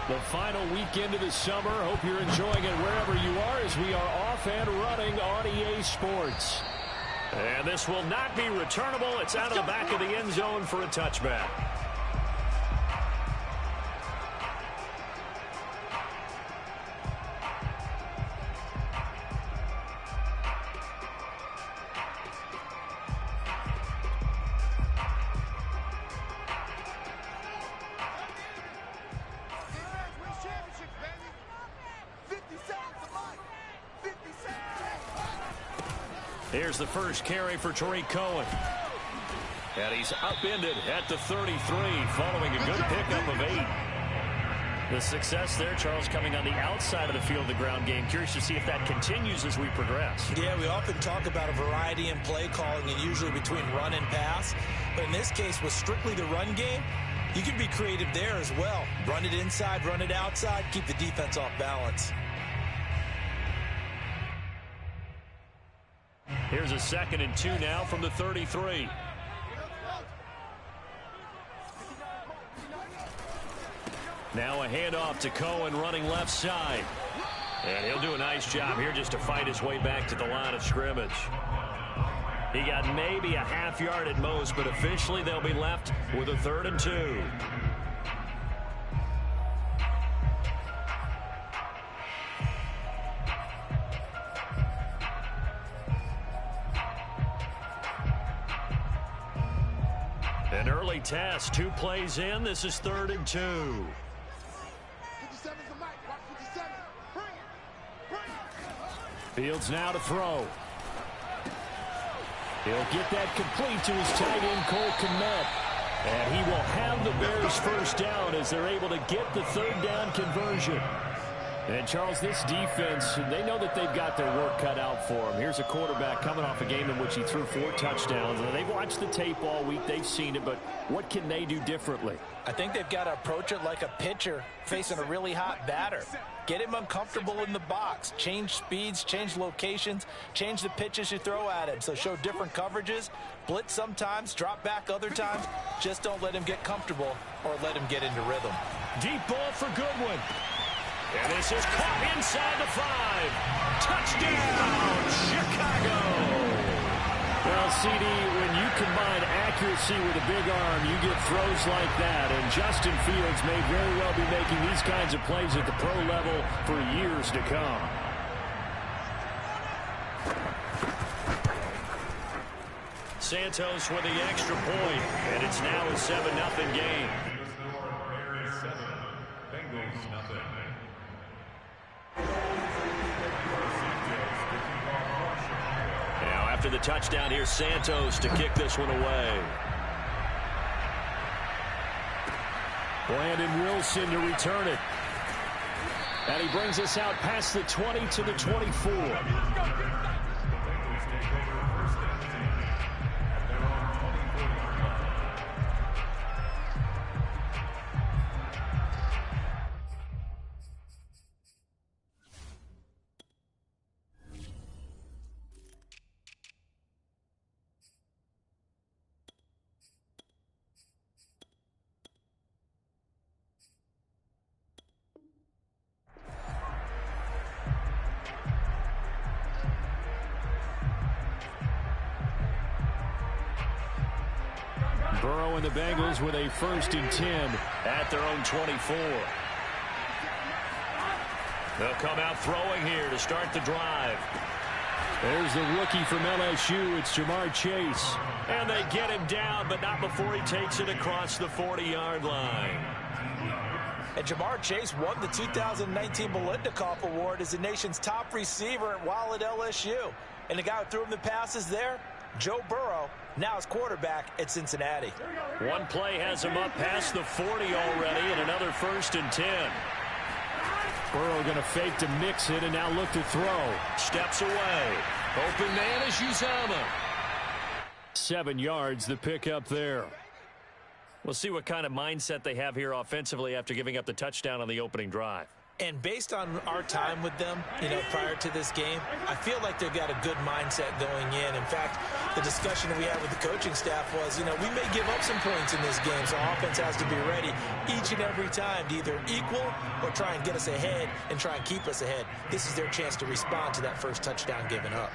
The final weekend of the summer. Hope you're enjoying it wherever you are as we are off and running on EA Sports. And this will not be returnable. It's out of the back of the end zone for a touchback. Here's the first carry for Tariq Cohen. And he's upended at the 33 following a good pickup of 8. The success there, Charles, coming on the outside of the field, the ground game. Curious to see if that continues as we progress. Yeah, we often talk about a variety in play calling and usually between run and pass. But in this case, with strictly the run game, you can be creative there as well. Run it inside, run it outside, keep the defense off balance. Here's a 2nd and 2 now from the 33. Now a handoff to Cohen running left side. And he'll do a nice job here just to fight his way back to the line of scrimmage. He got maybe a half yard at most, but officially they'll be left with a 3rd and 2. An early test, 2 plays in. This is 3rd and 2. Fields now to throw. He'll get that complete to his tight end, Cole Kmet. And he will have the Bears first down as they're able to get the 3rd down conversion. And, Charles, this defense, they know that they've got their work cut out for them. Here's a quarterback coming off a game in which he threw 4 touchdowns. And they've watched the tape all week. They've seen it. But what can they do differently? I think they've got to approach it like a pitcher facing a really hot batter. Get him uncomfortable in the box. Change speeds, change locations, change the pitches you throw at him. So show different coverages. Blitz sometimes, drop back other times. Just don't let him get comfortable or let him get into rhythm. Deep ball for Goodwin. And this is caught inside the 5. Touchdown, Chicago. Well, CD, when you combine accuracy with a big arm, you get throws like that. And Justin Fields may very well be making these kinds of plays at the pro level for years to come. Santos with the extra point, and it's now a 7-0 game. Bengals nothing. Now after the touchdown, here's Santos to kick this one away. Brandon Wilson to return it. And he brings us out past the 20 to the 24. Burrow and the Bengals with a 1st and 10 at their own 24. They'll come out throwing here to start the drive. There's the rookie from LSU. It's Jamar Chase. And they get him down, but not before he takes it across the 40-yard line. And Jamar Chase won the 2019 Biletnikoff Award as the nation's top receiver while at LSU. And the guy who threw him the passes there, Joe Burrow, now his quarterback at Cincinnati. One play has him up past the 40 already, and another 1st and 10. Burrow going to fake to mix it and now look to throw. Steps away. Open man is Uzama. 7 yards, the pickup there. We'll see what kind of mindset they have here offensively after giving up the touchdown on the opening drive. And based on our time with them, prior to this game, I feel like they've got a good mindset going in. In fact, the discussion that we had with the coaching staff was, we may give up some points in this game, so offense has to be ready each and every time to either equal or try and get us ahead and try and keep us ahead. This is their chance to respond to that first touchdown given up.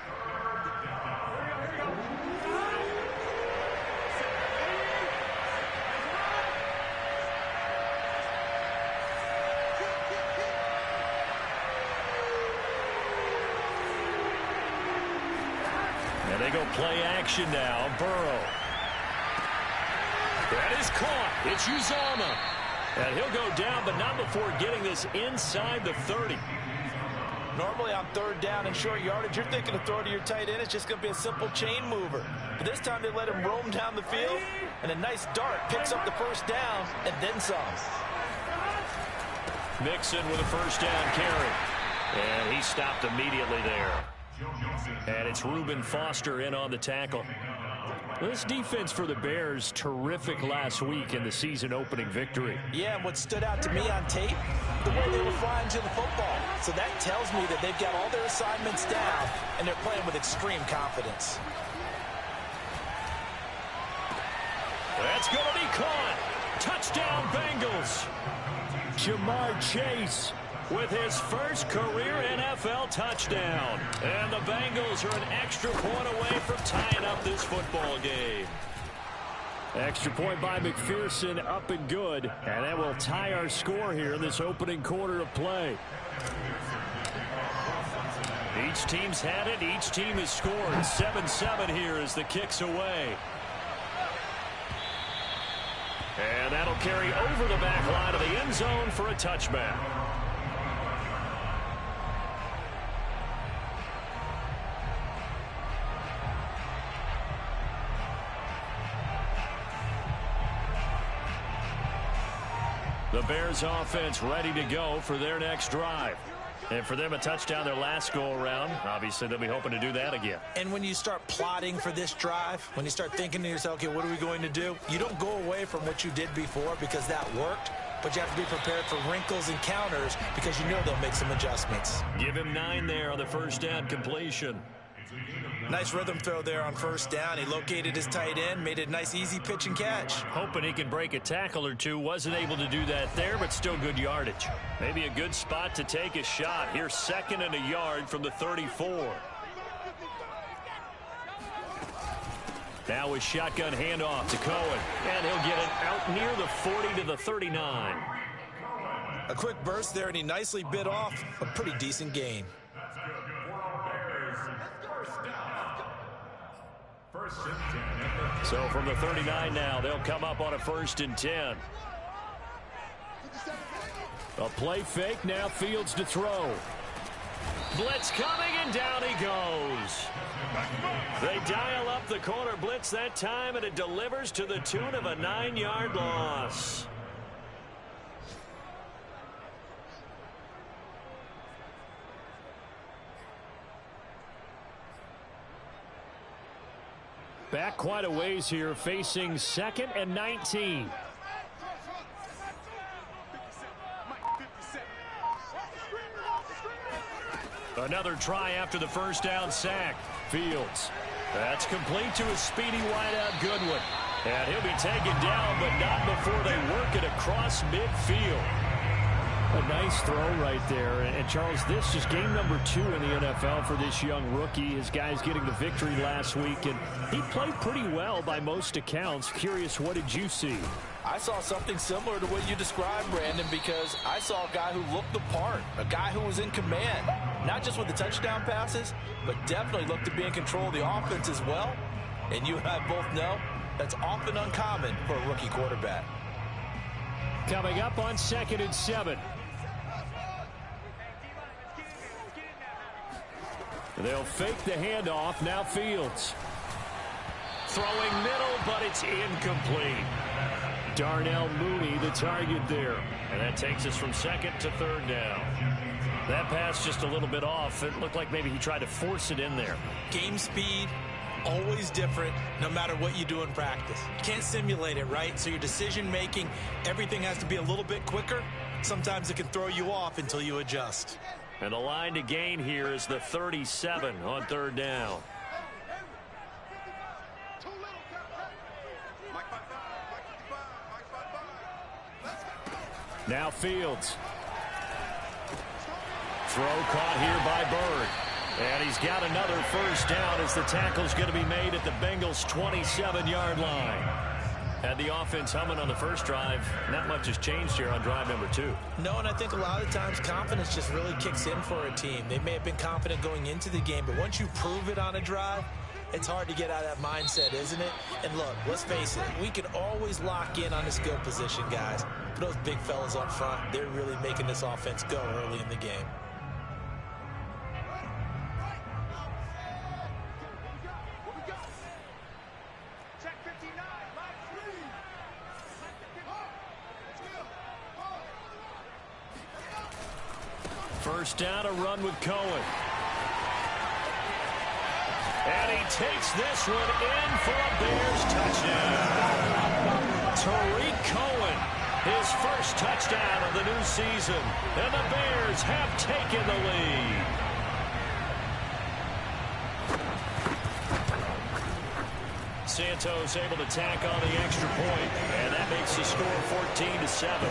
And they go play action now. Burrow. That is caught. It's Uzomah. And he'll go down, but not before getting this inside the 30. Normally on third down and short yardage, you're thinking of throw to your tight end. It's just going to be a simple chain mover. But this time they let him roam down the field, and a nice dart picks up the first down and then some. Mixon with a first down carry. And he stopped immediately there. And it's Reuben Foster in on the tackle. This defense for the Bears, terrific last week in the season-opening victory. Yeah, and what stood out to me on tape, the way they were flying to the football. So that tells me that they've got all their assignments down, and they're playing with extreme confidence. That's going to be caught. Touchdown, Bengals. Jamar Chase with his first career NFL touchdown. And the Bengals are an extra point away from tying up this football game. Extra point by McPherson, up and good. And that will tie our score here in this opening quarter of play. Each team's had it. Each team has scored. 7-7 here as the kick's away. And that'll carry over the back line of the end zone for a touchback. The Bears offense ready to go for their next drive. And for them, a touchdown their last go-around. Obviously, they'll be hoping to do that again. And when you start plotting for this drive, when you start thinking to yourself, okay, what are we going to do? You don't go away from what you did before because that worked, but you have to be prepared for wrinkles and counters because you know they'll make some adjustments. Give him 9 there on the first down completion. Nice rhythm throw there on first down. He located his tight end, made it a nice, easy pitch and catch. Hoping he can break a tackle or two. Wasn't able to do that there, but still good yardage. Maybe a good spot to take a shot. Here's 2nd and a yard from the 34. Now a shotgun handoff to Cohen. And he'll get it out near the 40 to the 39. A quick burst there, and he nicely bit off a pretty decent gain. So from the 39 now, they'll come up on a 1st and 10. A play fake, now Fields to throw. Blitz coming, and down he goes. They dial up the corner blitz that time, and it delivers to the tune of a 9-yard loss. Back quite a ways here, facing 2nd and 19. Another try after the first down sack. Fields. That's complete to a speedy wideout Goodwin. And he'll be taken down, but not before they work it across midfield. A nice throw right there. And Charles, this is game number 2 in the NFL for this young rookie. His guys getting the victory last week, and he played pretty well by most accounts. Curious, what did you see? I saw something similar to what you described, Brandon, because I saw a guy who looked the part, a guy who was in command, not just with the touchdown passes, but definitely looked to be in control of the offense as well. And you and I both know that's often uncommon for a rookie quarterback. Coming up on 2nd and 7. They'll fake the handoff. Now Fields. Throwing middle, but it's incomplete. Darnell Mooney, the target there. And that takes us from 2nd to 3rd down. That pass just a little bit off. It looked like maybe he tried to force it in there. Game speed, always different, no matter what you do in practice. You can't simulate it, right? So your decision-making, everything has to be a little bit quicker. Sometimes it can throw you off until you adjust. And the line to gain here is the 37 on third down. Now Fields. Throw caught here by Bird. And he's got another first down as the tackle's going to be made at the Bengals' 27-yard line. Had the offense humming on the first drive. Not much has changed here on drive number 2. No, and I think a lot of times confidence just really kicks in for a team. They may have been confident going into the game, but once you prove it on a drive, it's hard to get out of that mindset, isn't it? And look, let's face it, we can always lock in on the skill position, guys. But those big fellas up front, they're really making this offense go early in the game. First down, a run with Cohen. And he takes this one in for a Bears touchdown. Tariq Cohen, his first touchdown of the new season. And the Bears have taken the lead. Santos able to tack on the extra point, and that makes the score 14-7.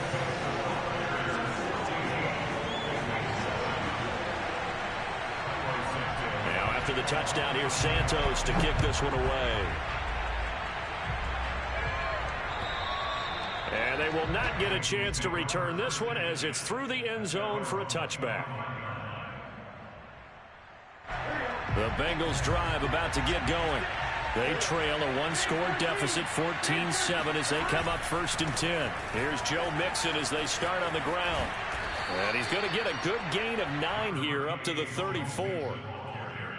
After the touchdown, here's Santos to kick this one away. And they will not get a chance to return this one as it's through the end zone for a touchback. The Bengals drive about to get going. They trail a one-score deficit, 14-7, as they come up 1st and 10. Here's Joe Mixon as they start on the ground. And he's going to get a good gain of 9 here up to the 34.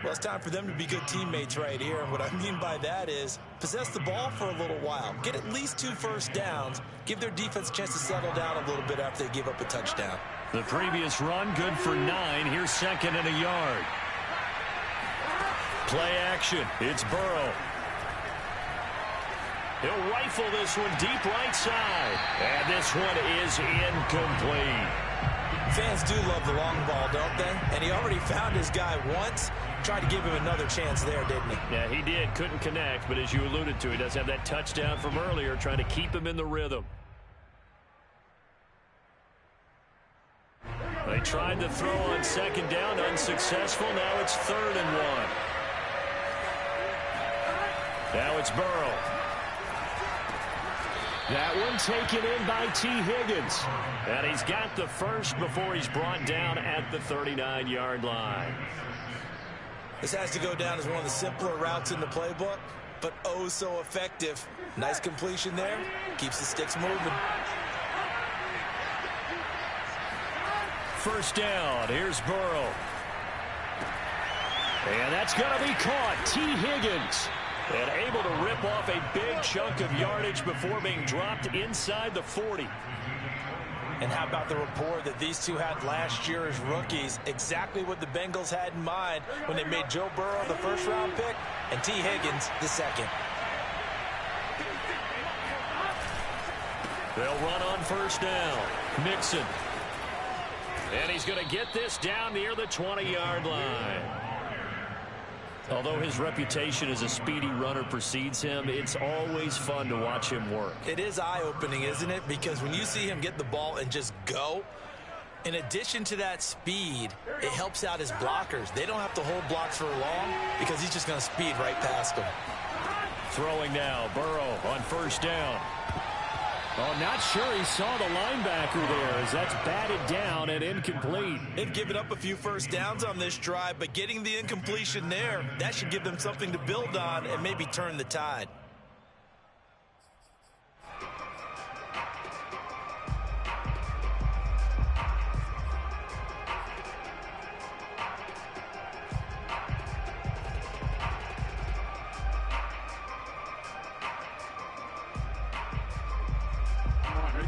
Well, it's time for them to be good teammates right here. And what I mean by that is possess the ball for a little while. Get at least 2 first downs. Give their defense a chance to settle down a little bit after they give up a touchdown. The previous run, good for 9. Here's 2nd and a yard. Play action. It's Burrow. He'll rifle this one deep right side. And this one is incomplete. Fans do love the long ball, don't they? And he already found his guy once. Tried to give him another chance there, didn't he? Yeah, he did. Couldn't connect, but as you alluded to, he does have that touchdown from earlier, trying to keep him in the rhythm. They tried to throw on 2nd down, unsuccessful. Now it's 3rd and 1. Now it's Burrow. That one taken in by T. Higgins. And he's got the first before he's brought down at the 39-yard line. This has to go down as one of the simpler routes in the playbook, but oh so effective. Nice completion there. Keeps the sticks moving. First down. Here's Burrow. And that's going to be caught. T. Higgins. And able to rip off a big chunk of yardage before being dropped inside the 40. And how about the rapport that these two had last year as rookies? Exactly what the Bengals had in mind when they made Joe Burrow the 1st-round pick and T. Higgins the 2nd. They'll run on 1st down. Mixon. And he's going to get this down near the 20-yard line. Although his reputation as a speedy runner precedes him, it's always fun to watch him work. It is eye-opening, isn't it? Because when you see him get the ball and just go, in addition to that speed, it helps out his blockers. They don't have to hold blocks for long because he's just going to speed right past them. Throwing now, Burrow on 1st down. Oh, not sure he saw the linebacker there as that's batted down and incomplete. They've given up a few first downs on this drive, but getting the incompletion there, that should give them something to build on and maybe turn the tide.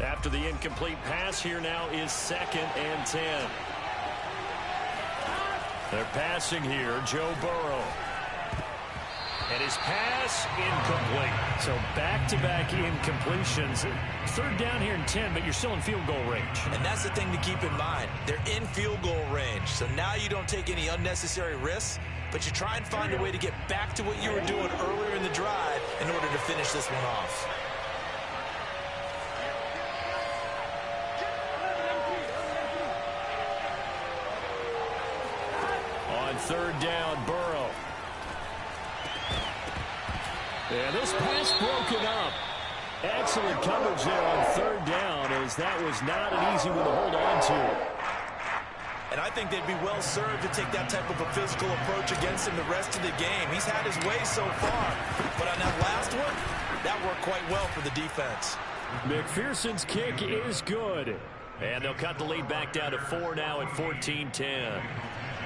After the incomplete pass, here now is 2nd and 10. They're passing here, Joe Burrow. And his pass incomplete. So back-to-back incompletions. Third down here in 10, but you're still in field goal range. And that's the thing to keep in mind. They're in field goal range. So now you don't take any unnecessary risks, but you try and find a way to get back to what you were doing earlier in the drive in order to finish this one off. On third down, Burrow. And this pass broken up. Excellent coverage there on third down, as that was not an easy one to hold on to. And I think they'd be well served to take that type of a physical approach against him the rest of the game. He's had his way so far, but on that last one, that worked quite well for the defense. McPherson's kick is good. And they'll cut the lead back down to 4 now at 14-10.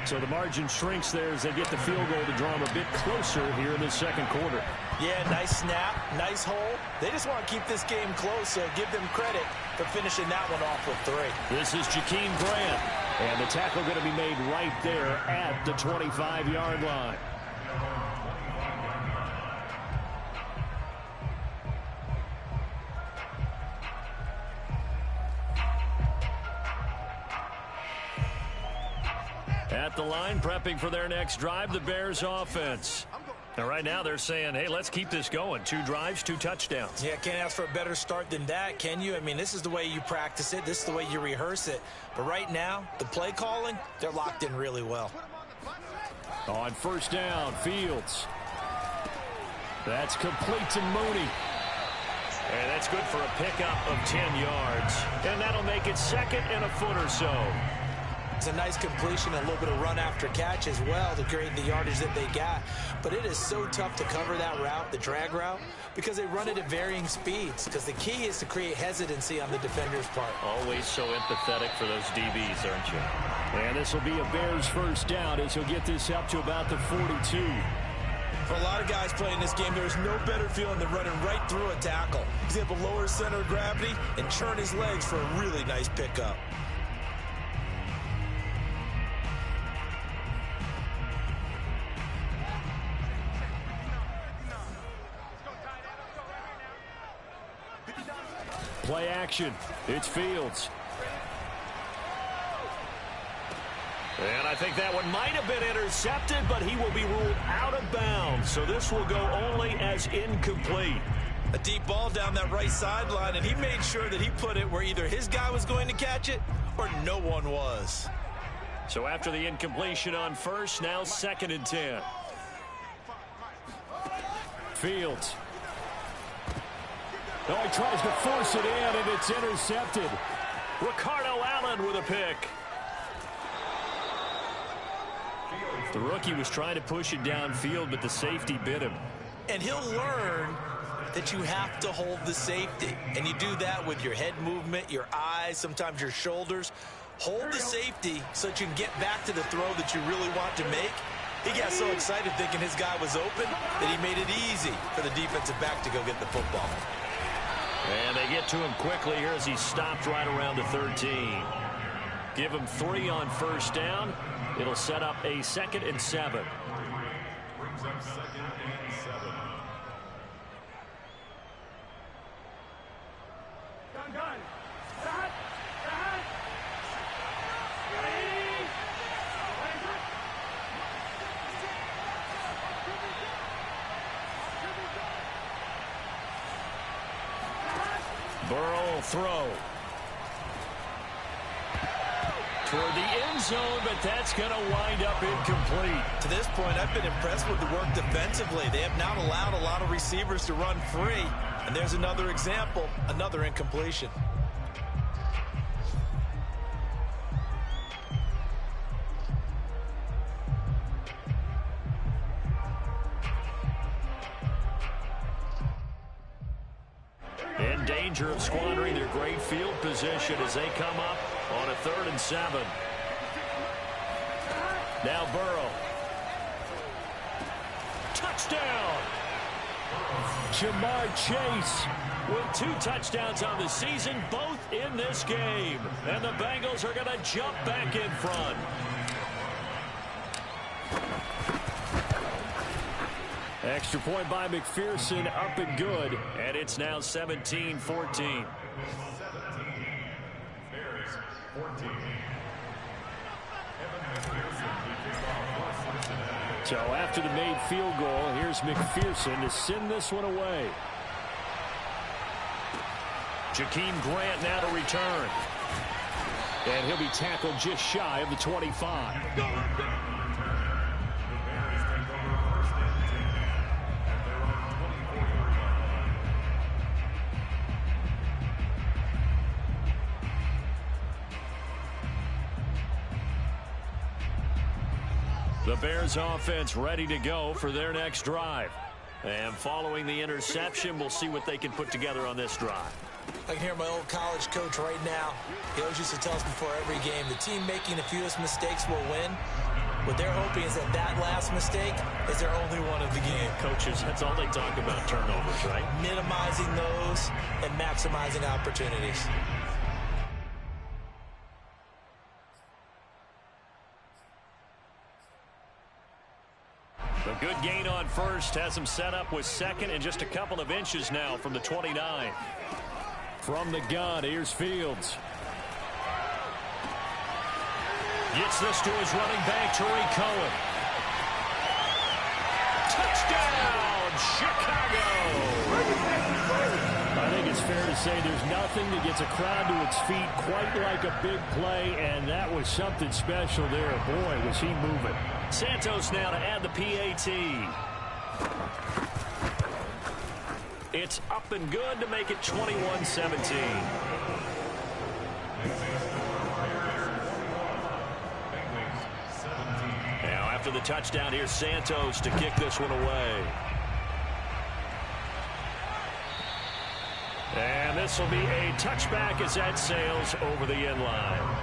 So the margin shrinks there as they get the field goal to draw them a bit closer here in the second quarter. Yeah, nice snap, nice hole. They just want to keep this game close, so give them credit for finishing that one off with 3. This is Jakeem Grant. And the tackle going to be made right there at the 25-yard line. At the line, prepping for their next drive, the Bears offense. Now, right now, they're saying, hey, let's keep this going. 2 drives, 2 touchdowns. Yeah, can't ask for a better start than that, can you? I mean, this is the way you practice it. This is the way you rehearse it. But right now, the play calling, they're locked in really well. On first down, Fields. That's complete to Mooney. And that's good for a pickup of 10 yards. And that'll make it second and a foot or so. It's a nice completion and a little bit of run after catch as well to create the yardage that they got. But it is so tough to cover that route, the drag route, because they run it at varying speeds. Because the key is to create hesitancy on the defender's part. Always so empathetic for those DBs, aren't you? And this will be a Bears first down as he'll get this up to about the 42. For a lot of guys playing this game, there's no better feeling than running right through a tackle. He's able to lower his center of gravity and churn his legs for a really nice pickup. Play action. It's Fields. And I think that one might have been intercepted, but he will be ruled out of bounds. So this will go only as incomplete. A deep ball down that right sideline, and he made sure that he put it where either his guy was going to catch it or no one was. So after the incompletion on first, now 2nd and 10. Fields. Oh, he tries to force it in, and it's intercepted. Ricardo Allen with a pick. The rookie was trying to push it downfield, but the safety bit him. And he'll learn that you have to hold the safety. And you do that with your head movement, your eyes, sometimes your shoulders. Hold the safety so that you can get back to the throw that you really want to make. He got so excited thinking his guy was open that he made it easy for the defensive back to go get the football. And they get to him quickly here as he stopped right around the 13. Give him 3 on first down. It'll set up a 2nd and 7. Brings up 2nd and 7. Gun. Start. Burrow will throw. Toward the end zone, but that's going to wind up incomplete. To this point, I've been impressed with the work defensively. They have not allowed a lot of receivers to run free. And there's another example, another incompletion. In danger of squandering their great field position as they come up on a 3rd and 7. Now Burrow. Touchdown! Jamar Chase with 2 touchdowns on the season, both in this game. And the Bengals are going to jump back in front. Extra point by McPherson, up and good. And it's now 17-14. 17. Bears 14. So after the made field goal, here's McPherson to send this one away. Jakeem Grant now to return. And he'll be tackled just shy of the 25. The Bears offense ready to go for their next drive. And following the interception, we'll see what they can put together on this drive. I can hear my old college coach right now. He always used to tell us before every game, the team making the fewest mistakes will win. What they're hoping is that that last mistake is their only one of the game. Coaches, that's all they talk about, turnovers, right? Minimizing those and maximizing opportunities. A good gain on first has him set up with second and just a couple of inches now from the 29. From the gun, here's Fields. Gets this to his running back, Tariq Cohen. Touchdown, Chicago! I think it's fair to say there's nothing that gets a crowd to its feet quite like a big play, and that was something special there. Boy, was he moving. Santos now to add the PAT. It's up and good to make it 21-17. Now after the touchdown, here's Santos to kick this one away. And this will be a touchback as that sails over the end line.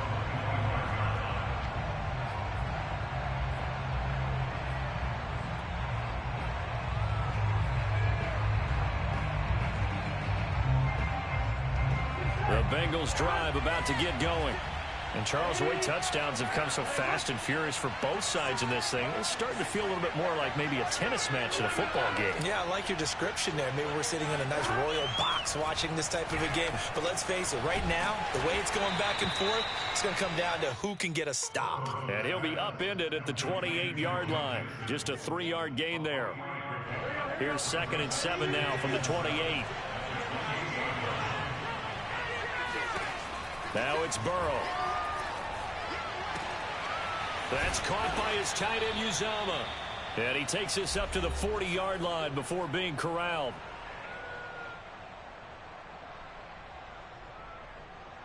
The Bengals drive about to get going. And Charles, the way touchdowns have come so fast and furious for both sides in this thing, it's starting to feel a little bit more like maybe a tennis match in a football game. Yeah, I like your description there. Maybe we're sitting in a nice royal box watching this type of a game. But let's face it, right now, the way it's going back and forth, it's going to come down to who can get a stop. And he'll be upended at the 28-yard line. Just a 3-yard gain there. Here's 2nd and 7 now from the 28. Now it's Burrow. That's caught by his tight end, Uzama. And he takes this up to the 40-yard line before being corralled.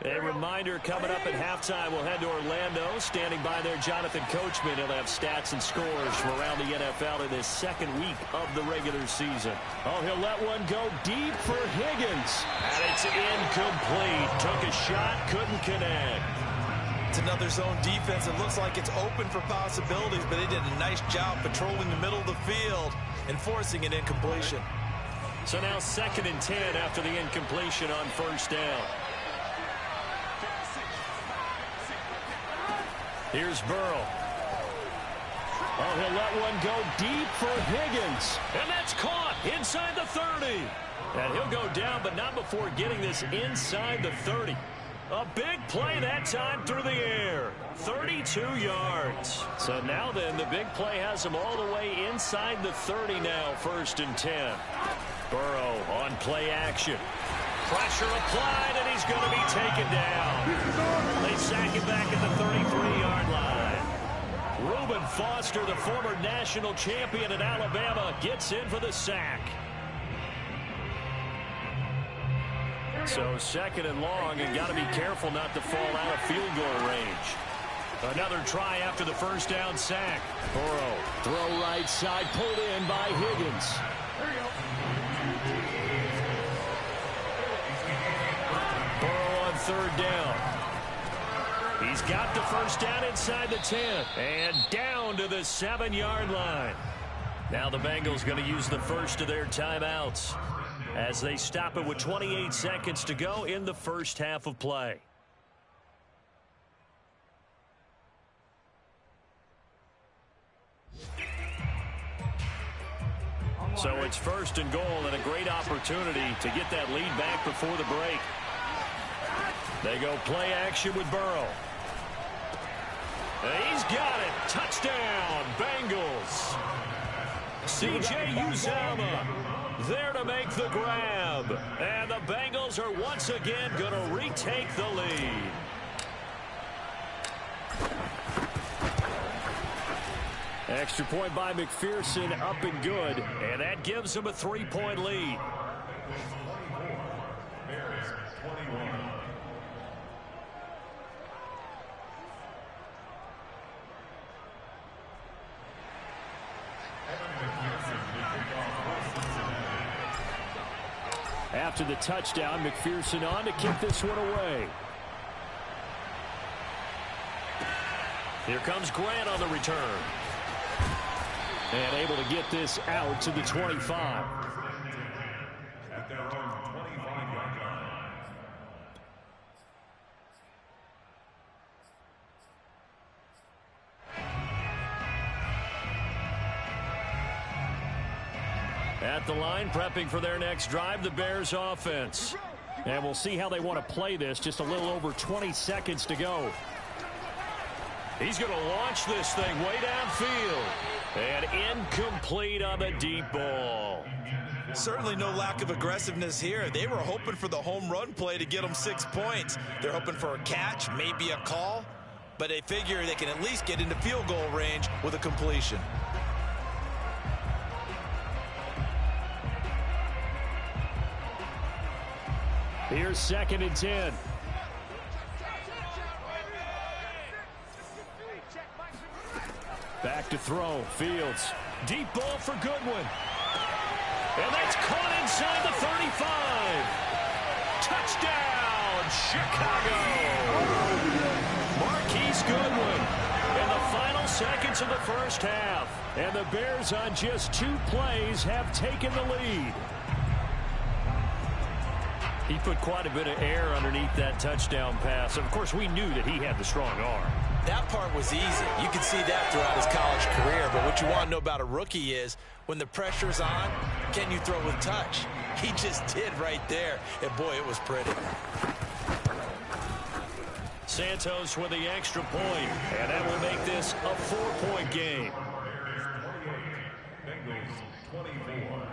A reminder coming up at halftime, we'll head to Orlando. Standing by there, Jonathan Coachman. He'll have stats and scores from around the NFL in his second week of the regular season. Oh, he'll let one go deep for Higgins. And it's incomplete. Took a shot, couldn't connect. It's another zone defense. It looks like it's open for possibilities, but they did a nice job patrolling the middle of the field and forcing an incompletion. So now 2nd and 10 after the incompletion on first down. Here's Burrow. Oh, he'll let one go deep for Higgins. And that's caught inside the 30. And he'll go down, but not before getting this inside the 30. A big play that time through the air. 32 yards. So now then, the big play has him all the way inside the 30 now, 1st and 10. Burrow on play action. Pressure applied, and he's going to be taken down. They sack him back at the 33-yard line. Reuben Foster, the former national champion at Alabama, gets in for the sack. So 2nd and long, and got to be careful not to fall out of field goal range. Another try after the first down sack. Burrow, throw right side, pulled in by Higgins. Burrow on 3rd down. He's got the first down inside the 10. And down to the 7-yard line. Now the Bengals going to use the first of their timeouts as they stop it with 28 seconds to go in the first half of play. So it's first and goal and a great opportunity to get that lead back before the break. They go play action with Burrow. And he's got it. Touchdown, Bengals. C.J. Uzomah there to make the grab. And the Bengals are once again going to retake the lead. Extra point by McPherson, up and good. And that gives them a 3-point lead. Bears 21. After the touchdown, McPherson on to kick this one away. Here comes Grant on the return. And able to get this out to the 25. At their own 25-yard line. At the line, prepping for their next drive, the Bears offense. And we'll see how they want to play this. Just a little over 20 seconds to go. He's going to launch this thing way downfield. And incomplete on the deep ball. Certainly no lack of aggressiveness here. They were hoping for the home run play to get them 6 points. They're hoping for a catch, maybe a call. But they figure they can at least get into field goal range with a completion. Here's 2nd and 10. Back to throw. Fields. Deep ball for Goodwin. And that's caught inside the 35. Touchdown, Chicago. Marquise Goodwin in the final seconds of the first half. And the Bears on just 2 plays have taken the lead. He put quite a bit of air underneath that touchdown pass. Of course, we knew that he had the strong arm. That part was easy. You can see that throughout his college career. But what you want to know about a rookie is when the pressure's on, can you throw with touch? He just did right there. And, boy, it was pretty. Santos with the extra point. And that will make this a 4-point game. Bears 28. Bengals 24.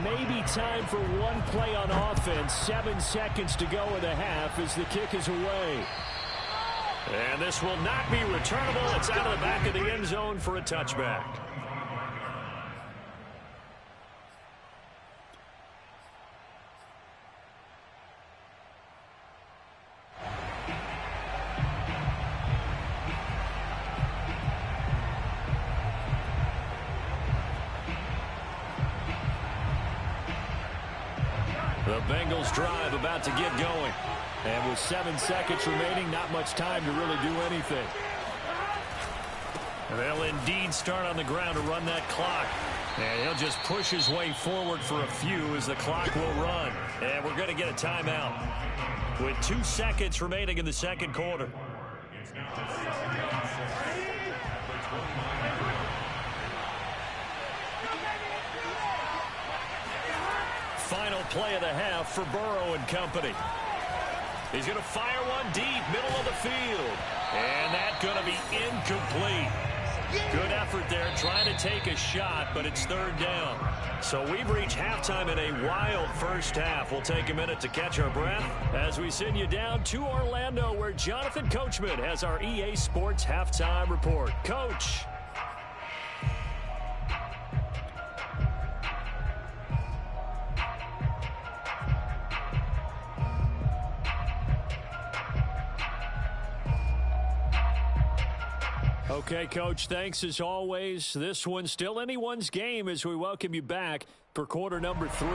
Maybe time for one play on offense. 7 seconds to go in the half as the kick is away. And this will not be returnable. It's out of the back of the end zone for a touchback. The Bengals drive about to get going. And with 7 seconds remaining, not much time to really do anything. They'll indeed start on the ground to run that clock. And he'll just push his way forward for a few as the clock will run. And we're going to get a timeout with 2 seconds remaining in the second quarter. Final play of the half for Burrow and company. He's going to fire one deep, middle of the field. And that's going to be incomplete. Good effort there, trying to take a shot, but it's 3rd down. So we've reached halftime in a wild first half. We'll take a minute to catch our breath as we send you down to Orlando, where Jonathan Coachman has our EA Sports Halftime Report. Coach. Okay, Coach, thanks as always. This one's still anyone's game as we welcome you back for quarter number 3.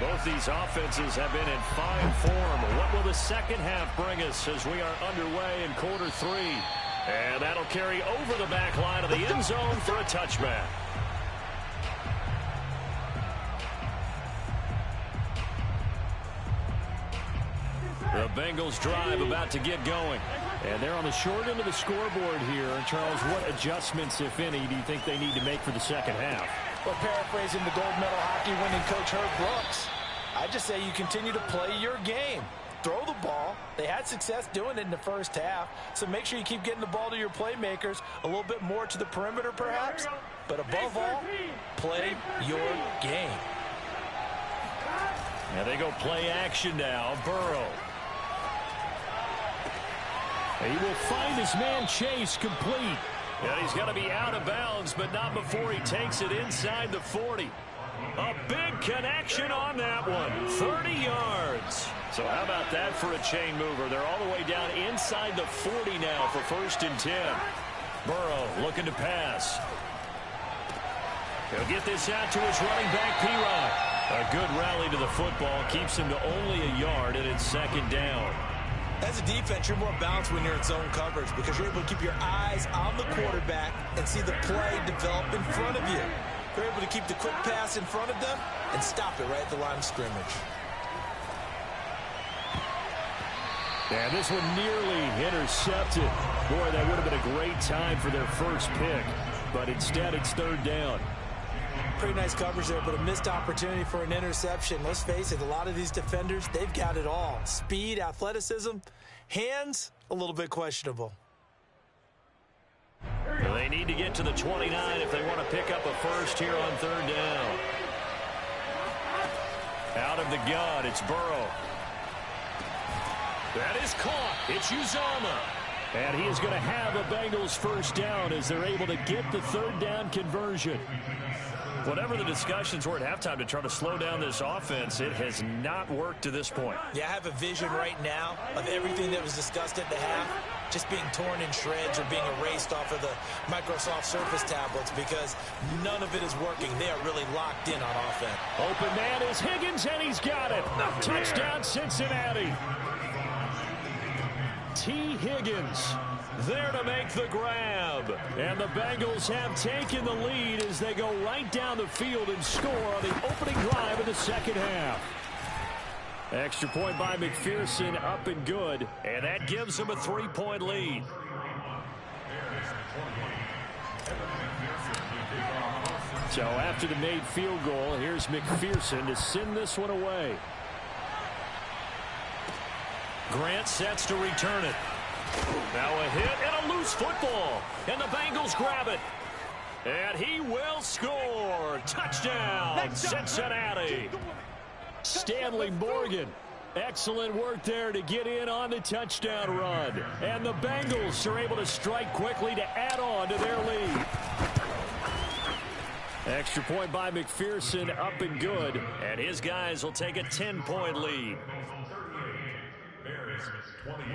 Both these offenses have been in fine form. What will the second half bring us as we are underway in quarter 3? And that'll carry over the back line of the end zone for a touchback. Bengals drive about to get going. And they're on the short end of the scoreboard here. Charles, what adjustments, if any, do you think they need to make for the second half? Well, paraphrasing the gold medal hockey winning coach Herb Brooks, I just say you continue to play your game. Throw the ball. They had success doing it in the first half, so make sure you keep getting the ball to your playmakers, a little bit more to the perimeter perhaps, but above all, play your game. And they go play action now. Burrow. He will find his man Chase complete. And he's got to be out of bounds, but not before he takes it inside the 40. A big connection on that one. 30 yards. So how about that for a chain mover? They're all the way down inside the 40 now for 1st and 10. Burrow looking to pass. He'll get this out to his running back, P-Rod. A good rally to the football keeps him to only a yard, and it's 2nd down. As a defense, you're more balanced when you're in zone coverage because you're able to keep your eyes on the quarterback and see the play develop in front of you. You're able to keep the quick pass in front of them and stop it right at the line of scrimmage. And this one nearly intercepted. Boy, that would have been a great time for their first pick. But instead, it's 3rd down. Pretty nice coverage there, but a missed opportunity for an interception. Let's face it, a lot of these defenders, they've got it all. Speed, athleticism, hands, a little bit questionable. They need to get to the 29 if they want to pick up a first here on 3rd down. Out of the gun, it's Burrow. That is caught. It's Uzomah. And he is going to have a Bengals first down as they're able to get the 3rd down conversion. Whatever the discussions were at halftime to try to slow down this offense, it has not worked to this point. Yeah, I have a vision right now of everything that was discussed at the half just being torn in shreds or being erased off of the Microsoft Surface tablets because none of it is working. They are really locked in on offense. Open man is Higgins, and he's got it. Touchdown, Cincinnati. T. Higgins there to make the grab. And the Bengals have taken the lead as they go right down the field and score on the opening drive of the second half. Extra point by McPherson, up and good. And that gives them a 3-point lead. So after the made field goal, here's McPherson to send this one away. Grant sets to return it. Now a hit and a loose football. And the Bengals grab it. And he will score. Touchdown, Cincinnati. Stanley Morgan. Excellent work there to get in on the touchdown run. And the Bengals are able to strike quickly to add on to their lead. Extra point by McPherson, up and good. And his guys will take a 10-point lead. Bears 28.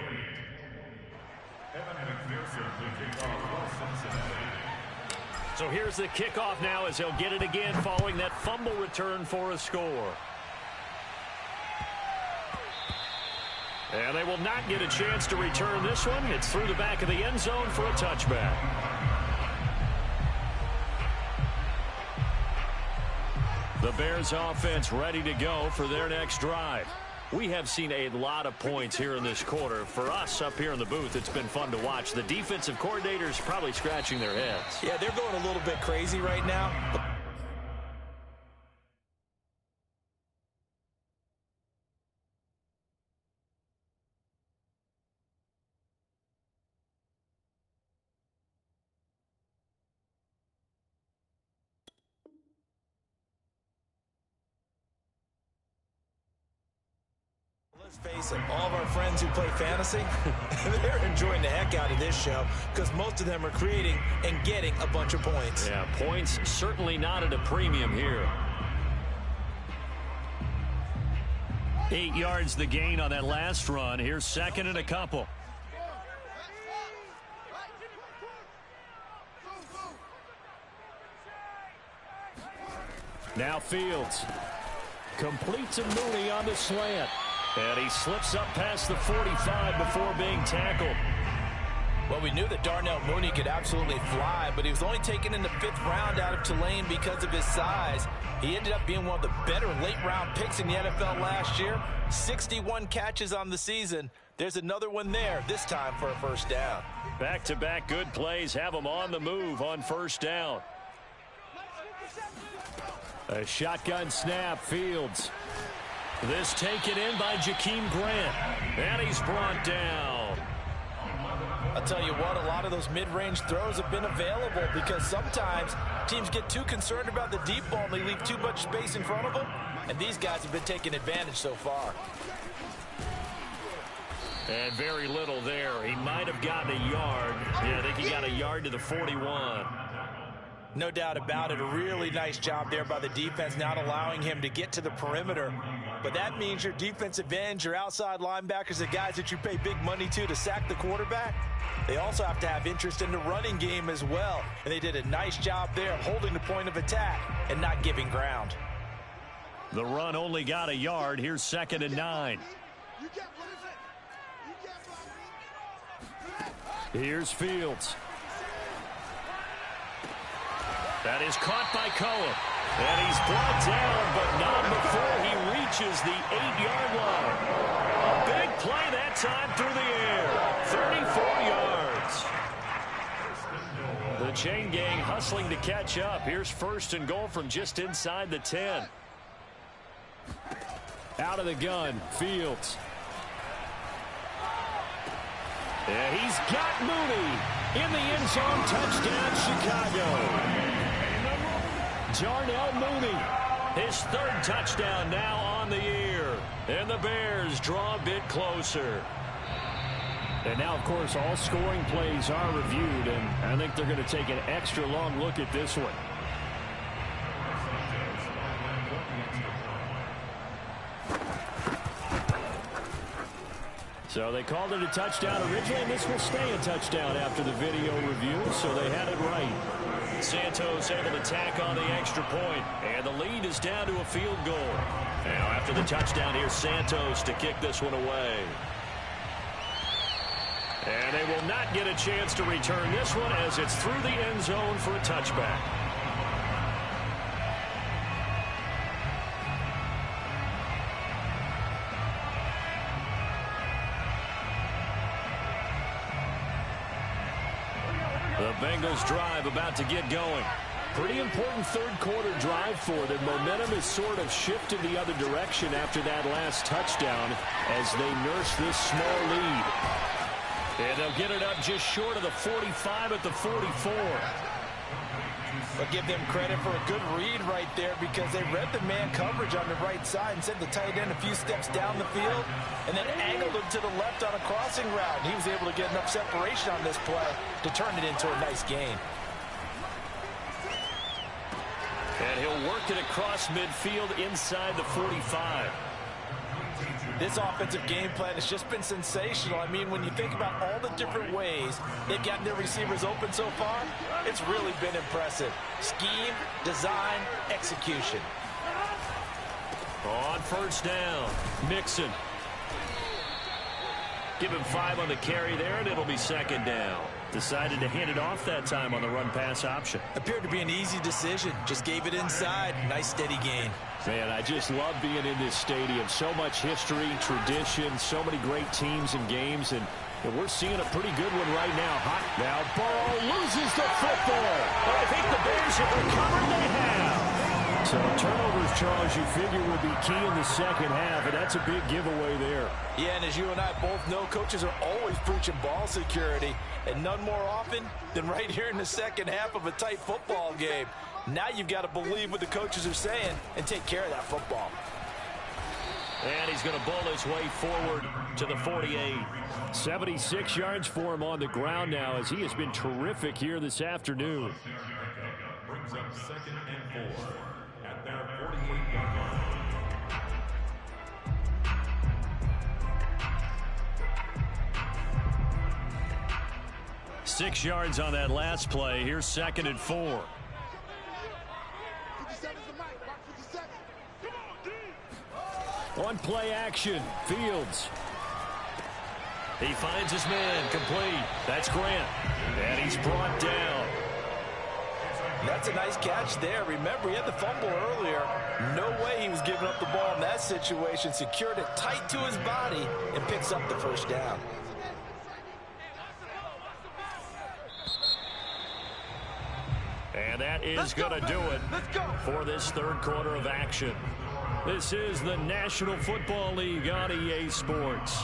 So here's the kickoff now as he'll get it again following that fumble return for a score. And they will not get a chance to return this one. It's through the back of the end zone for a touchback. The Bears offense ready to go for their next drive. We have seen a lot of points here in this quarter. For us up here in the booth, it's been fun to watch. The defensive coordinators probably scratching their heads. Yeah, they're going a little bit crazy right now. Let's face it, all of our friends who play fantasy, they're enjoying the heck out of this show because most of them are creating and getting a bunch of points. Yeah, points certainly not at a premium here. 8 yards the gain on that last run. Here's 2nd and a couple. Now Fields completes a Mooney on the slant. And he slips up past the 45 before being tackled. Well, we knew that Darnell Mooney could absolutely fly, but he was only taken in the 5th round out of Tulane because of his size. He ended up being one of the better late-round picks in the NFL last year. 61 catches on the season. There's another one there, this time for a first down. Back-to-back good plays have him on the move on first down. A shotgun snap, Fields. This taken in by Jakeem Grant. And he's brought down. I'll tell you what, a lot of those mid-range throws have been available because sometimes teams get too concerned about the deep ball and they leave too much space in front of them. And these guys have been taking advantage so far. And very little there. He might have gotten a yard. Yeah, I think he got a yard to the 41. No doubt about it. A really nice job there by the defense, not allowing him to get to the perimeter. But that means your defensive ends, your outside linebackers, the guys that you pay big money to sack the quarterback, they also have to have interest in the running game as well. And they did a nice job there of holding the point of attack and not giving ground. The run only got a yard. Here's 2nd and 9. Here's Fields. That is caught by Cohen. And he's brought down, but not before he reaches the 8-yard line. A big play that time through the air. 34 yards. The chain gang hustling to catch up. Here's 1st and goal from just inside the 10. Out of the gun, Fields. Yeah, he's got Mooney in the end zone. Touchdown, Chicago. Darnell Mooney, his 3rd touchdown now on the year. And the Bears draw a bit closer. And now, of course, all scoring plays are reviewed, and I think they're going to take an extra long look at this one. So they called it a touchdown originally, and this will stay a touchdown after the video review, so they had it right. Santos able to tack on the extra point, and the lead is down to a field goal. Now after the touchdown, here's Santos to kick this one away. And they will not get a chance to return this one as it's through the end zone for a touchback. The Bengals drive about to get going. Pretty important 3rd quarter drive for them. Momentum has sort of shifted the other direction after that last touchdown as they nurse this small lead. And they'll get it up just short of the 45 at the 44. But give them credit for a good read right there because they read the man coverage on the right side and sent the tight end a few steps down the field and then angled him to the left on a crossing route. And he was able to get enough separation on this play to turn it into a nice gain. And he'll work it across midfield inside the 45. This offensive game plan has just been sensational. I mean, when you think about all the different ways they've gotten their receivers open so far, it's really been impressive. Scheme, design, execution. On first down, Mixon. Give him 5 on the carry there, and it'll be 2nd down. Decided to hand it off that time on the run-pass option. Appeared to be an easy decision. Just gave it inside. Nice, steady gain. Man, I just love being in this stadium. So much history, tradition, so many great teams and games, and we're seeing a pretty good one right now. Now Burrow loses the football. But I think the Bears have recovered. They have. So turnovers, Charles, you figure will be key in the 2nd half, and that's a big giveaway there. Yeah, and as you and I both know, coaches are always preaching ball security, and none more often than right here in the 2nd half of a tight football game. Now you've got to believe what the coaches are saying and take care of that football. And he's going to bull his way forward to the 48. 76 yards for him on the ground now as he has been terrific here this afternoon. Brings up 2nd and 4 at their 48-yard line. 6 yards on that last play. Here's 2nd and 4. On play action, Fields. He finds his man, complete. That's Grant. And he's brought down. That's a nice catch there. Remember, he had the fumble earlier. No way he was giving up the ball in that situation. Secured it tight to his body and picks up the first down. And that is going to do it for this third quarter of action. This is the National Football League on EA Sports.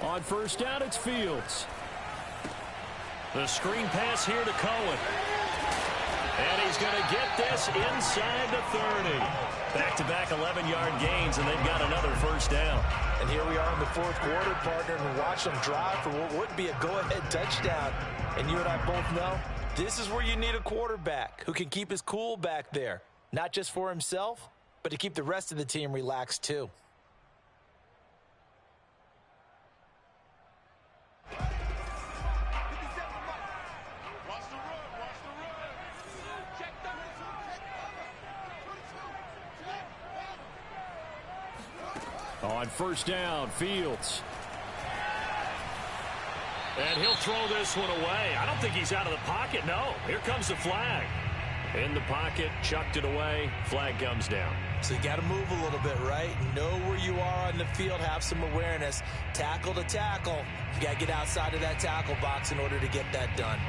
On first down, it's Fields. The screen pass here to Cohen. And he's going to get this inside the 30. Back-to-back 11-yard gains, and they've got another first down. And here we are in the fourth quarter, partner, and watch them drive for what would be a go-ahead touchdown. And you and I both know this is where you need a quarterback who can keep his cool back there. Not just for himself, but to keep the rest of the team relaxed too. On first down, Fields. And he'll throw this one away. I don't think he's out of the pocket, no. Here comes the flag. In the pocket, chucked it away. Flag comes down. So you got to move a little bit, right? Know where you are on the field, have some awareness. Tackle to tackle. You got to get outside of that tackle box in order to get that done.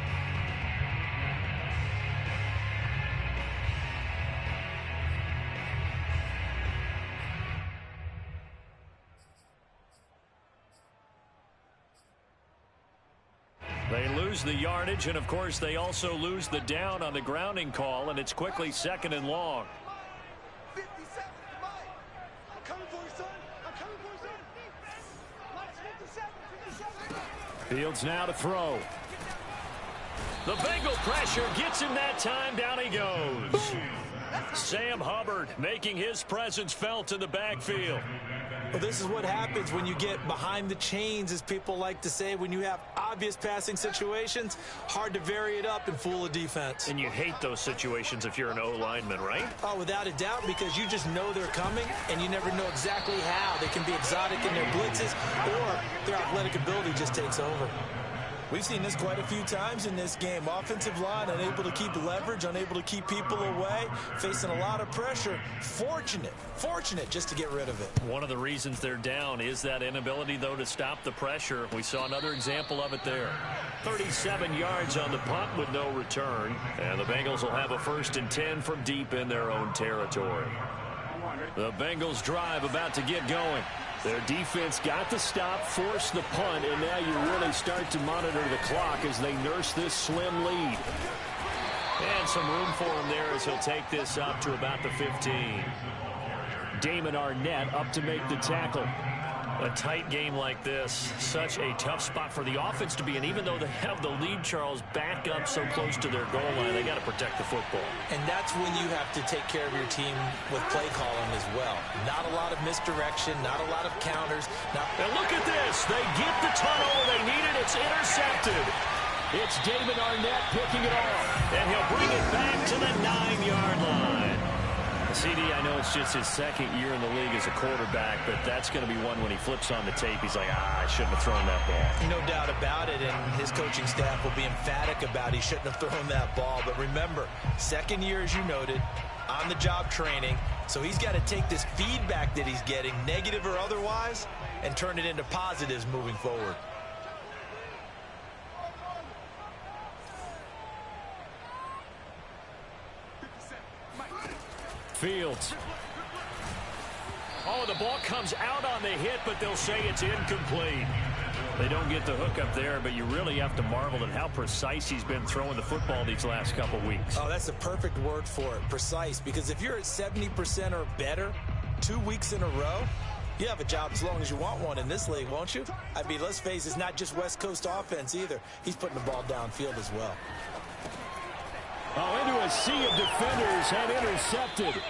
They lose the yardage, and, of course, they also lose the down on the grounding call, and it's quickly second and long. 57, I'm coming for you, son. I'm coming for you, son. 57. Fields now to throw. The Bengal pressure gets him that time. Down he goes. Sam Hubbard making his presence felt in the backfield. Well, this is what happens when you get behind the chains, as people like to say. When you have obvious passing situations, hard to vary it up and fool a defense. And you hate those situations if you're an O-lineman, right? Oh, without a doubt, because you just know they're coming, and you never know exactly how. They can be exotic in their blitzes, or their athletic ability just takes over. We've seen this quite a few times in this game. Offensive line unable to keep leverage, unable to keep people away, facing a lot of pressure. Fortunate just to get rid of it. One of the reasons they're down is that inability, though, to stop the pressure. We saw another example of it there. 37 yards on the punt with no return. And the Bengals will have a 1st and 10 from deep in their own territory. The Bengals drive about to get going. Their defense got the stop, forced the punt, and now you really start to monitor the clock as they nurse this slim lead. And some room for him there as he'll take this up to about the 15. Damon Arnett up to make the tackle. A tight game like this, such a tough spot for the offense to be in. Even though they have the lead, Charles, back up so close to their goal line, they got to protect the football. And that's when you have to take care of your team with play calling as well. Not a lot of misdirection, not a lot of counters. And look at this. They get the tunnel they need it. It's intercepted. It's Damon Arnett picking it off. And he'll bring it back to the 9-yard line. CD, I know it's just his second year in the league as a quarterback, but that's going to be one when he flips on the tape, he's like, I shouldn't have thrown that ball. No doubt about it, and his coaching staff will be emphatic about he shouldn't have thrown that ball. But remember, second year, as you noted, on-the-job training, so he's got to take this feedback that he's getting, negative or otherwise, and turn it into positives moving forward. Fields. Oh, the ball comes out on the hit, but they'll say it's incomplete. They don't get the hook up there, but you really have to marvel at how precise he's been throwing the football these last couple weeks. Oh, that's the perfect word for it, precise, because if you're at 70% or better 2 weeks in a row, you have a job as long as you want one in this league, won't you? I mean, let's face it, it's not just West Coast offense either. He's putting the ball downfield as well. Oh, into a sea of defenders and intercepted.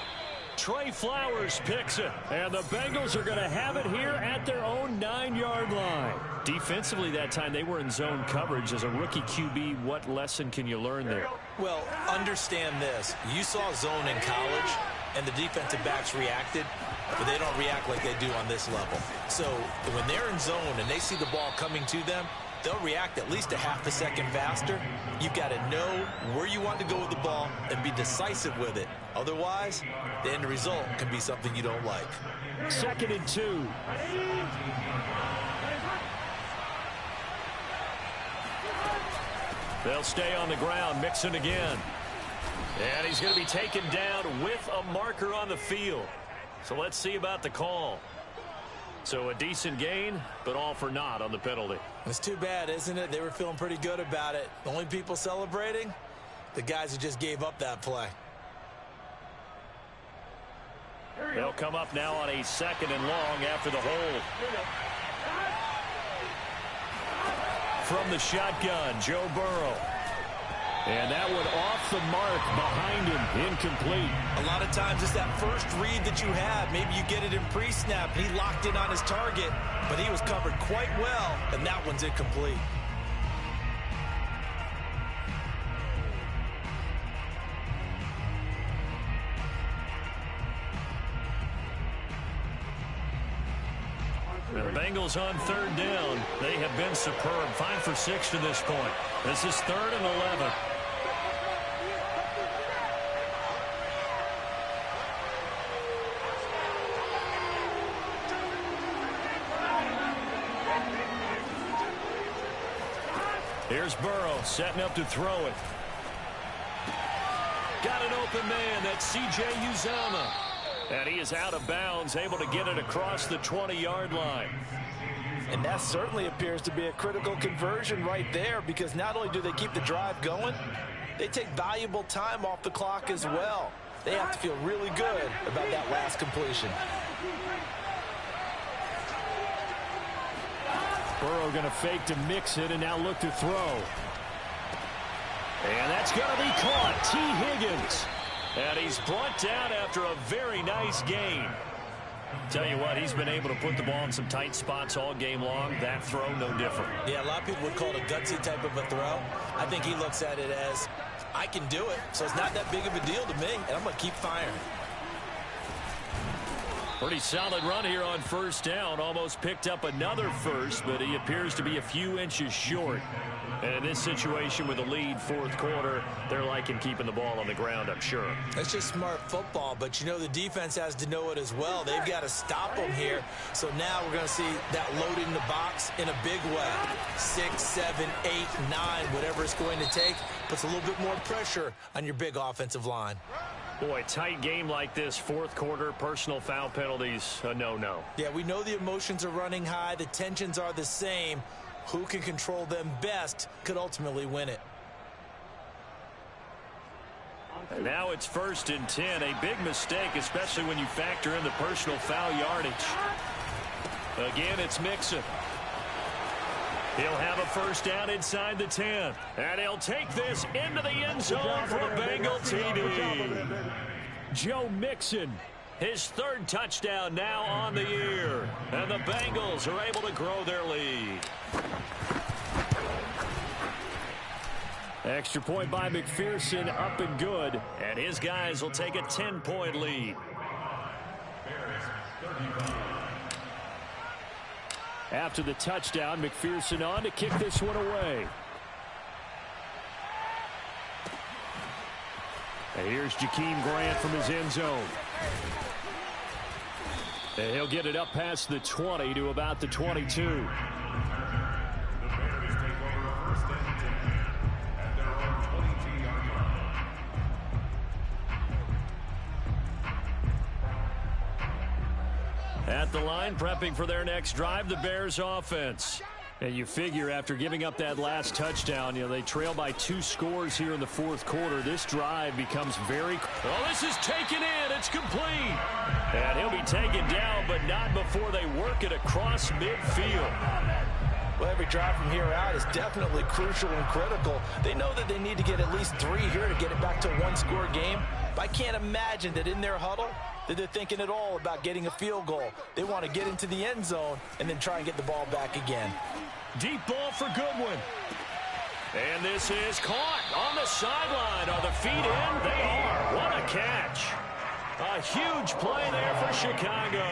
Trey Flowers picks it. And the Bengals are going to have it here at their own 9-yard line. Defensively that time, they were in zone coverage. As a rookie QB, what lesson can you learn there? Well, understand this. You saw zone in college, and the defensive backs reacted, but they don't react like they do on this level. So when they're in zone and they see the ball coming to them, they'll react at least a half a second faster. You've got to know where you want to go with the ball and be decisive with it. Otherwise, the end result can be something you don't like. 2nd and 2. They'll stay on the ground. Mixon again. And he's going to be taken down with a marker on the field. So let's see about the call. So a decent gain, but all for naught on the penalty. It's too bad, isn't it? They were feeling pretty good about it. The only people celebrating, the guys who just gave up that play. They'll come up now on a 2nd and long after the hold. From the shotgun, Joe Burrow. And that one off the mark behind him, incomplete. A lot of times it's that first read that you have. Maybe you get it in pre-snap. He locked in on his target, but he was covered quite well, and that one's incomplete. The Bengals on 3rd down. They have been superb. 5 for 6 to this point. This is 3rd and 11. Here's Burrow setting up to throw it. Got an open man. That's C.J. Uzomah. And he is out of bounds, able to get it across the 20-yard line. And that certainly appears to be a critical conversion right there, because not only do they keep the drive going, they take valuable time off the clock as well. They have to feel really good about that last completion. Burrow going to fake to mix it and now look to throw. And that's going to be caught. T. Higgins. And he's brought down after a very nice gain. Tell you what, he's been able to put the ball in some tight spots all game long. That throw, no different. Yeah, a lot of people would call it a gutsy type of a throw. I think he looks at it as, I can do it, so it's not that big of a deal to me, and I'm going to keep firing. Pretty solid run here on 1st down. Almost picked up another first, but he appears to be a few inches short. And in this situation with a lead 4th quarter, they're liking keeping the ball on the ground, I'm sure. That's just smart football, but you know the defense has to know it as well. They've got to stop them here. So now we're going to see that load in the box in a big way. 6, 7, 8, 9, whatever it's going to take, puts a little bit more pressure on your big offensive line. Boy, tight game like this, 4th quarter, personal foul penalties, a no-no. Yeah, we know the emotions are running high. The tensions are the same. Who can control them best could ultimately win it. And now it's 1st and 10. A big mistake, especially when you factor in the personal foul yardage. Again, it's Mixon. He'll have a 1st down inside the 10. And he'll take this into the end zone for the Bengals TD. Joe Mixon, his 3rd touchdown now on the year. And the Bengals are able to grow their lead. Extra point by McPherson, up and good. And his guys will take a 10-point lead. After the touchdown, McPherson on to kick this one away. And here's Jakeem Grant from his end zone. And he'll get it up past the 20 to about the 22. At the line, prepping for their next drive, the Bears offense. And you figure after giving up that last touchdown, they trail by 2 scores here in the 4th quarter. This drive becomes very... Oh, this is taken in. It's complete. And he'll be taken down, but not before they work it across midfield. Well, every drive from here out is definitely crucial and critical. They know that they need to get at least 3 here to get it back to a one-score game. But I can't imagine that in their huddle that they're thinking at all about getting a field goal. They want to get into the end zone and then try and get the ball back again. Deep ball for Goodwin. And this is caught on the sideline. Are the feet in? They are. What a catch. A huge play there for Chicago.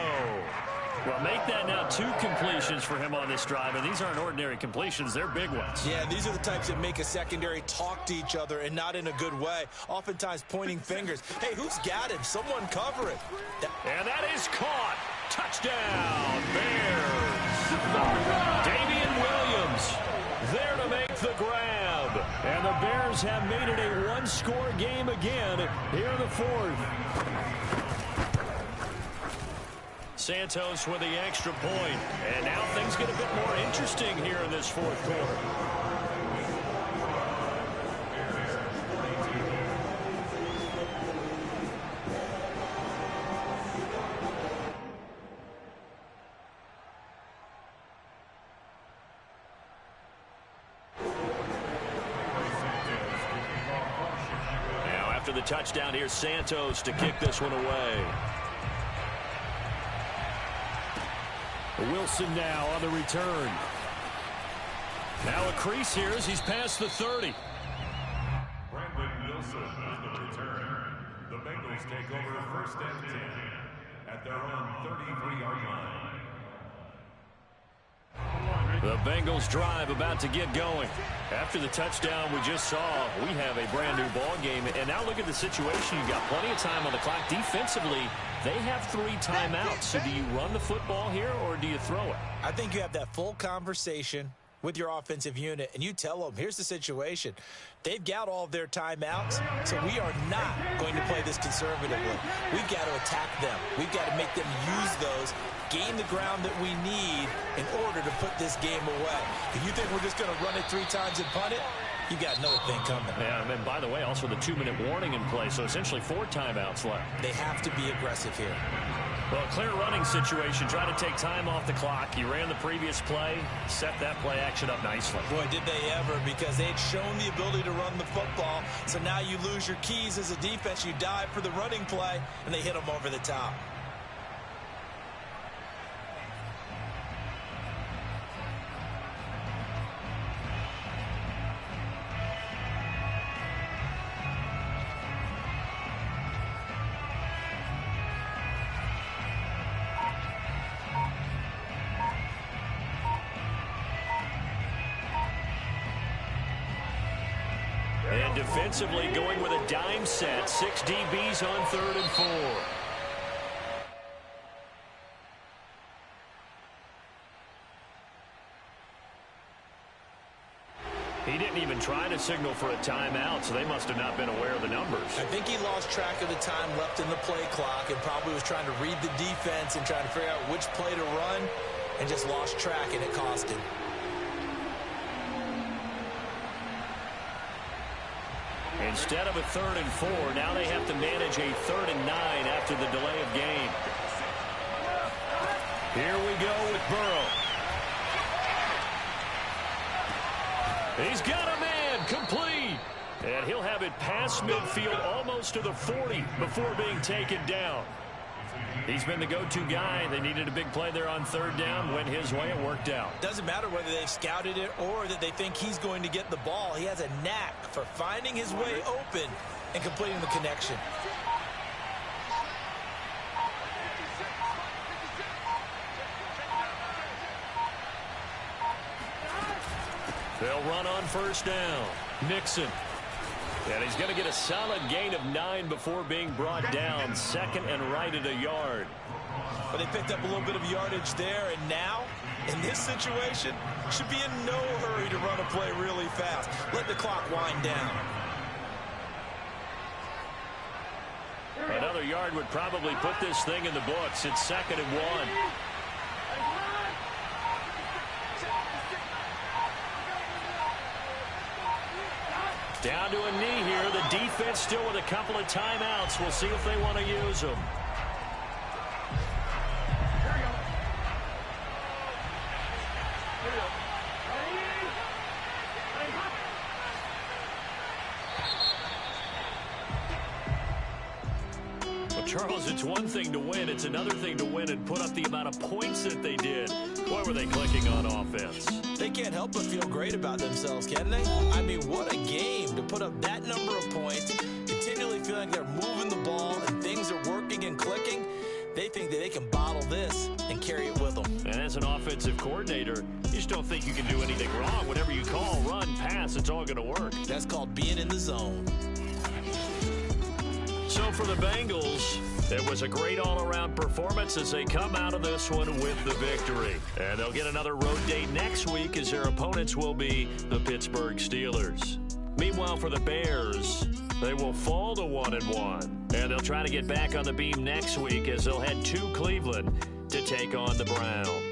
Well, make that now 2 completions for him on this drive, and these aren't ordinary completions. They're big ones. Yeah, these are the types that make a secondary talk to each other and not in a good way, oftentimes pointing fingers. Hey, who's got him? Someone cover it. And that is caught. Touchdown, Bears. Damian Williams there to make the grab. And the Bears have made it a one-score game again here in the 4th. Santos with the extra point. And now things get a bit more interesting here in this 4th quarter. Now after the touchdown, here's Santos to kick this one away. Wilson now on the return. Now a crease here as he's past the 30. Brandon Wilson on the return. The Bengals take over 1st and 10 at their own 33-yard line. The Bengals drive about to get going. After the touchdown we just saw, we have a brand new ball game. And now look at the situation. You've got plenty of time on the clock. Defensively, they have 3 timeouts. So do you run the football here or do you throw it? I think you have that full conversation with your offensive unit, and you tell them, here's the situation. They've got all of their timeouts, so we are not going to play this conservatively. We've got to attack them. We've got to make them use those, gain the ground that we need in order to put this game away. If you think we're just going to run it 3 times and punt it, you got another thing coming. Yeah, and by the way, also the 2-minute warning in play, so essentially 4 timeouts left. They have to be aggressive here. Well, clear running situation. Try to take time off the clock. He ran the previous play, set that play action up nicely. Boy, did they ever, because they'd shown the ability to run the football. So now you lose your keys as a defense. You dive for the running play, and they hit them over the top. And defensively going with a dime set. 6 DBs on 3rd and 4. He didn't even try to signal for a timeout, so they must have not been aware of the numbers. I think he lost track of the time left in the play clock and probably was trying to read the defense and trying to figure out which play to run and just lost track, and it cost him. Instead of a 3rd and 4, now they have to manage a 3rd and 9 after the delay of game. Here we go with Burrow. He's got a man, complete. And he'll have it past midfield almost to the 40 before being taken down. He's been the go-to guy. They needed a big play there on 3rd down. Went his way. It worked out. Doesn't matter whether they've scouted it or that they think he's going to get the ball. He has a knack for finding his way open and completing the connection. They'll run on 1st down. Nixon. And he's going to get a solid gain of 9 before being brought down. 2nd and right at a yard. But they picked up a little bit of yardage there, and now, in this situation, should be in no hurry to run a play really fast. Let the clock wind down. Another yard would probably put this thing in the books. It's 2nd and 1. Down to a knee here. The defense still with a couple of timeouts. We'll see if they want to use them. Charles, it's one thing to win. It's another thing to win and put up the amount of points that they did. Why were they clicking on offense? They can't help but feel great about themselves, can they? I mean, what a game to put up that number of points, continually feeling like they're moving the ball and things are working and clicking. They think that they can bottle this and carry it with them. And as an offensive coordinator, you just don't think you can do anything wrong. Whatever you call, run, pass, it's all going to work. That's called being in the zone. So for the Bengals, it was a great all-around performance as they come out of this one with the victory. And they'll get another road date next week as their opponents will be the Pittsburgh Steelers. Meanwhile, for the Bears, they will fall to 1-1. And they'll try to get back on the beam next week as they'll head to Cleveland to take on the Browns.